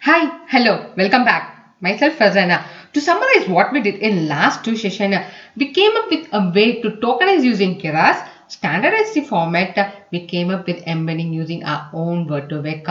Hi, hello, welcome back. Myself Farsana. To summarize what we did in last two sessions, we came up with a way to tokenize using Keras, standardize the format, we came up with embedding using our own word to vec.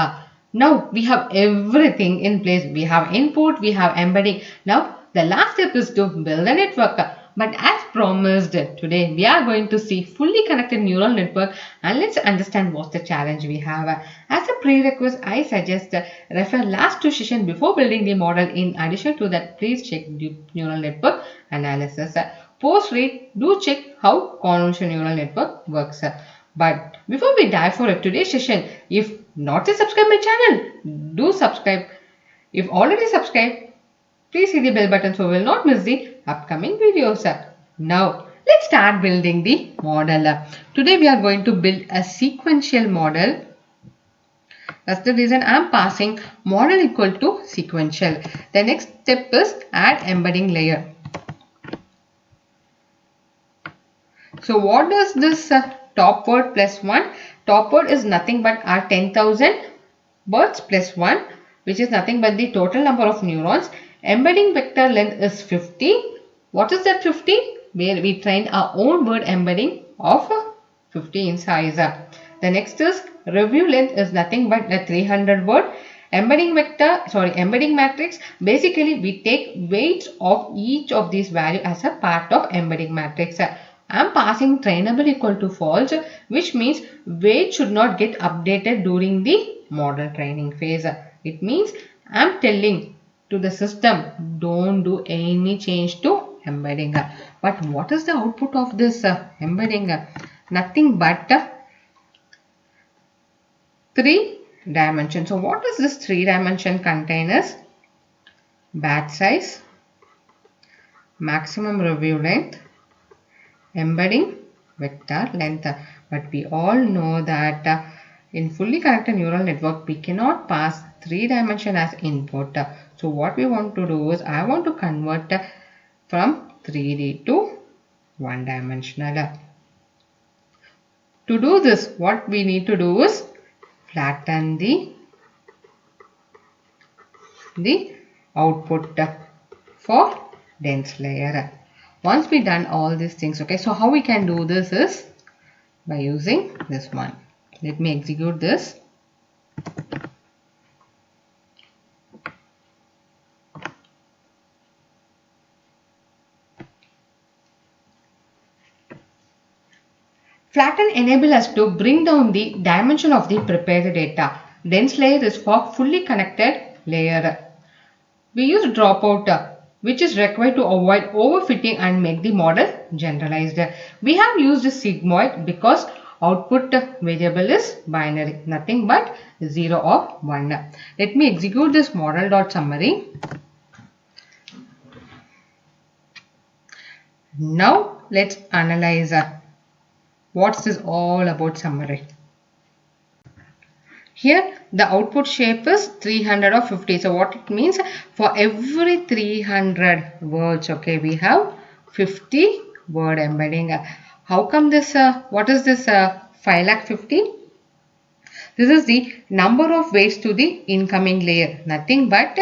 Now we have everything in place. We have input, we have embedding. Now the last step is to build a network. But as promised, today we are going to see fully connected neural network and let's understand what's the challenge we have. As a prerequisite, I suggest refer last two sessions before building the model. In addition to that, please check the neural network analysis. Post-read, do check how convolutional neural network works. But before we dive for today's session, if not yet subscribe my channel, do subscribe. If already subscribed, please hit the bell button so we will not miss the upcoming videos. Now, let's start building the model. Today we are going to build a sequential model. That's the reason I am passing model equal to sequential. The next step is add embedding layer. So what does this top word plus 1? Top word is nothing but our 10,000 words plus 1, which is nothing but the total number of neurons. Embedding vector length is 50. What is that 50? Where we trained our own word embedding of 50 in size. The next is review length is nothing but the 300 word. Embedding matrix. Basically, we take weights of each of these values as a part of embedding matrix. I am passing trainable equal to false, which means weight should not get updated during the model training phase. It means I am telling to the system, don't do any change to embedding. But what is the output of this embedding? Nothing but 3 dimension. So what does this 3 dimension contain is batch size, maximum review length, embedding vector length. But we all know that in fully connected neural network we cannot pass 3 dimension as input. So what we want to do is I want to convert from 3D to 1 dimensional. To do this, what we need to do is flatten the output for dense layer. Once we done all these things, okay, so how we can do this is by using this one. Let me execute this. Flatten enable us to bring down the dimension of the prepared data. Dense layer is for fully connected layer. We use dropout, which is required to avoid overfitting and make the model generalized. We have used sigmoid because output variable is binary, nothing but 0 or 1. Let me execute this model.summary. Now let's analyze what's this all about summary. Here the output shape is 300 or 50. So what it means, for every 300 words, okay, we have 50 word embedding. How come this, what is this 550? This is the number of weights to the incoming layer, nothing but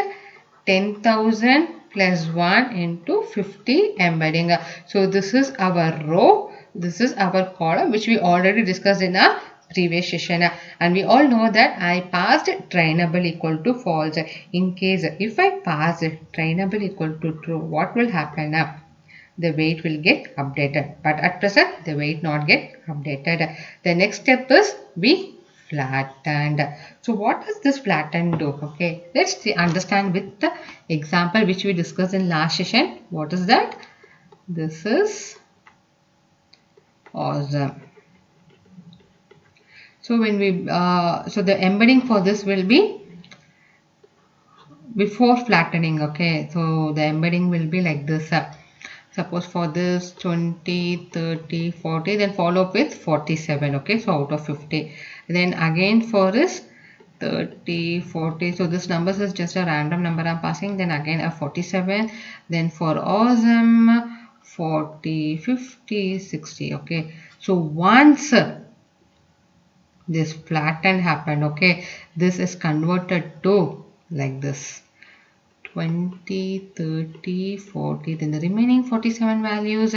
10,000 plus 1 into 50 embedding. So this is our row, this is our column, which we already discussed in our previous session, and we all know that I passed trainable equal to false. In case if I pass trainable equal to true, what will happen? The weight will get updated, but at present the weight not get updated. The next step is we flattened. So what does this flatten do? Okay, let's understand with the example which we discussed in last session. What is that? This is awesome. So when we so the embedding for this will be before flattening. Okay, so the embedding will be like this. Suppose for this 20, 30, 40, then follow up with 47. Okay, so out of 50. Then again for this 30, 40. So this numbers is just a random number I'm passing. Then again a 47. Then for awesome 40, 50, 60. Okay, so once this flattened happened, okay, this is converted to like this. 20, 30, 40, then the remaining 47 values,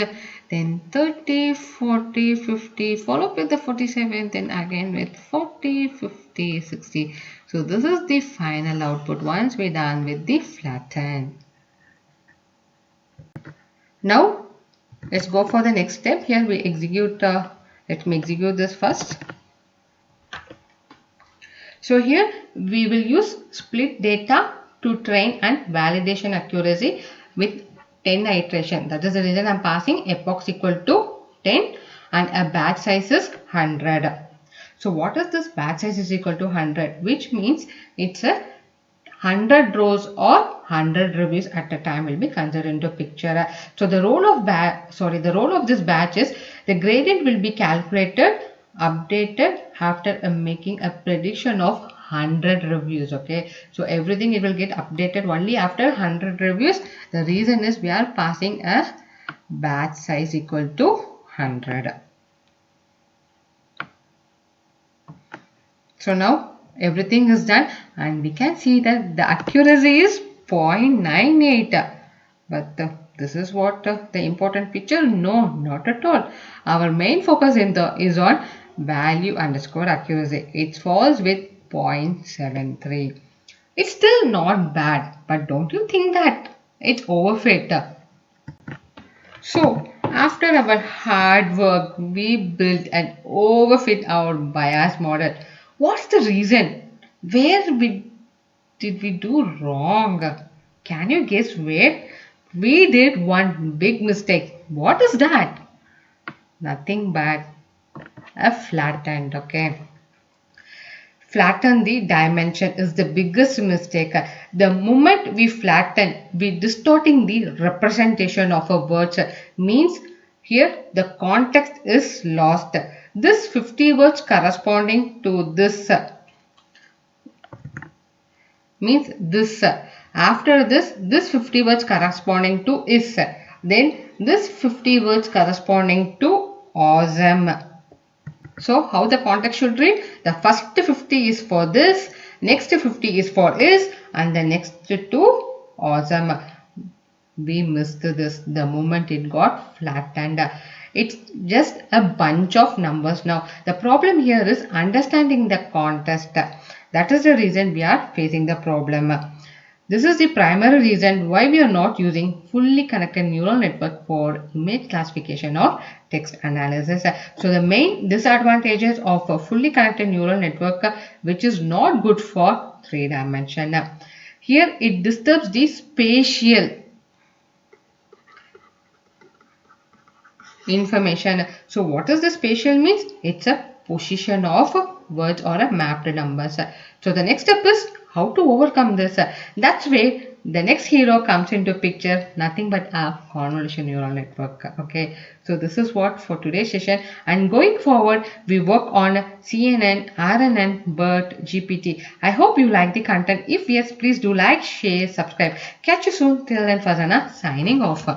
then 30, 40, 50, followed with the 47, then again with 40, 50, 60. So this is the final output once we're done with the flatten. Now let's go for the next step. Here we execute, let me execute this first. So here we will use split data to train and validation accuracy with 10 iteration. That is the reason I am passing epochs equal to 10 and a batch size is 100. So what is this batch size is equal to 100, which means it's a 100 rows or 100 reviews at a time will be considered into picture. So the role of this batch is the gradient will be calculated, updated after making a prediction of 100 reviews. Okay, so everything it will get updated only after 100 reviews. The reason is we are passing a batch size equal to 100. So now everything is done and we can see that the accuracy is 0.98. But this is what the important picture? No, not at all. Our main focus is on value underscore accuracy. It falls with 0.73. It's still not bad, but don't you think that it's overfit? So after our hard work, we built and overfit our bias model. What's the reason? Where did we do wrong? Can you guess where? We did one big mistake. What is that? Nothing but a flattened, okay? Flatten the dimension is the biggest mistake. The moment we flatten, we distorting the representation of a word. Means here the context is lost. This 50 words corresponding to this means this. After this 50 words corresponding to is. Then this 50 words corresponding to awesome. So how the context should read? The first 50 is for this, next 50 is for is, and the next two awesome. We missed this the moment it got flattened. It's just a bunch of numbers now. The problem here is understanding the context. That is the reason we are facing the problem. This is the primary reason why we are not using fully connected neural network for image classification or text analysis. So the main disadvantages of a fully connected neural network, which is not good for 3-dimension. Here it disturbs the spatial information. So what is the spatial means? It's a position of words or a mapped numbers. So the next step is how to overcome this. That's where the next hero comes into picture, nothing but a convolutional neural network. Okay, so this is what for today's session, and going forward we work on CNN, RNN, BERT, GPT. I hope you like the content. If yes, please do like, share, subscribe. Catch you soon. Till then, Farsana signing off.